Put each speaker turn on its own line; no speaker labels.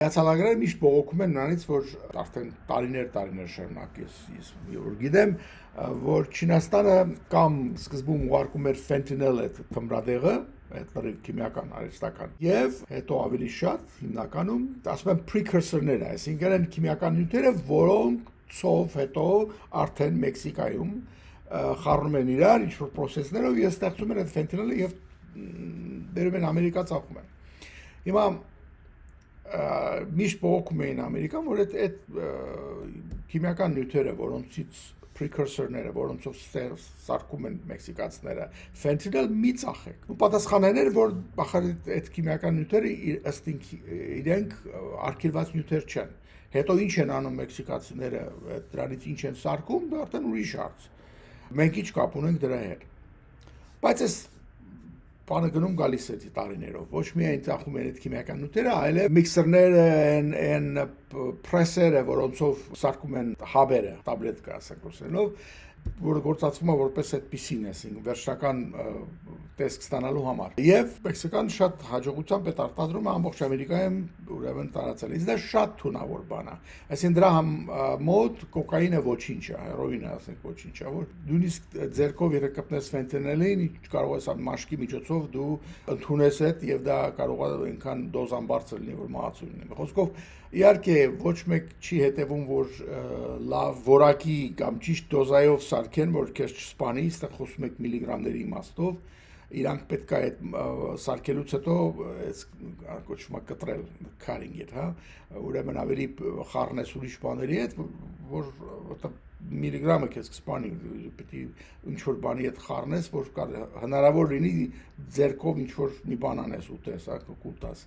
Հացալագրերը միշտ բողոքում են նրանից, որ արդեն տարիներ շարունակ ես որ գիտեմ, որ Չինաստանը կամ սկզբում ուղարկում էր ֆենտանիլ այդ թմրադեղը, այդ քիմիական արհեստական, եւ հետո ավելի շատ հիմնականում ասում են precursor-ները, այսինքն այն քիմիական նյութերը, որոնցով հետո արդեն Մեքսիկայում խառնում են իրար ինչ-որ process-ներով եւ ստեղծում են այդ ֆենտանիլը եւ բերում են Ամերիկա ծախում են։ Հիմա միշտ բողոքում էին Ամերիկան, որ այդ քիմիական նյութերը, որոնցից precursor-ները, որոնցով սարքում են մեքսիկացիները, ֆենտանիլ մի ծախեք։ Ու պատասխանն էր, որ այդ քիմիական նյութերը ըստ իրենք արգելված նյութեր չեն։ Հետո ինչ են անում մեքսիկացիները, դրանից ինչ են սարքում, դա արդեն ուրիշ հարց։ Մենք ինչ կապ ունենք դրա հետ։ Բայց այս բանը գնում գալիս է տարիներով, ոչ միայն ծախում են այդ քիմիական նյութերը, այլև միքսերները, այն պրեսերը, որոնցով սարքում են հաբերը, տաբլետկա ասենք ռուսերենով, որը գործածվում է որպես այդպիսին, այսինքն վերջնական տեսք ստանալու համար։ Եվ մեքսիկան շատ հաջողությամբ է արտադրում ամբողջ Ամերիկայում ուրեմն տարածել։ Իսկ դա շատ թունավոր բան է։ Այսինքն դրա մոտ կոկաինը ոչինչ է, հերոինը ասենք ոչինչ է, որ նույնիսկ ձեռքով եթե կպնես ֆենտանիլին, կարող ես մաշկի միջոցով դու ընդունես այդ եւ դա կարող է այնքան դոզան բարձր լինի, որ մահացու լինի։ Խոսքով իհարկե ոչ մեկ չի հետևում, որ լավ որակի կամ ճիշտ դոզայով սարքեն, որ քեզ չսպանի, այստեղ խոսում եք միլիգրամների իմաստով, իրանք պետք է այդ սարքելուց հետո կոչվում է կտրել, cutting it, հա, ուրեմն ավելի խառնես ուրիշ բաների հետ, որ միլիգրամը քեզ կսպանի, պետք է ինչ-որ բանի հետ խառնես, որ հնարավոր լինի ձեռքով ինչ-որ մի բան անես ուտես, հա, կուտաս։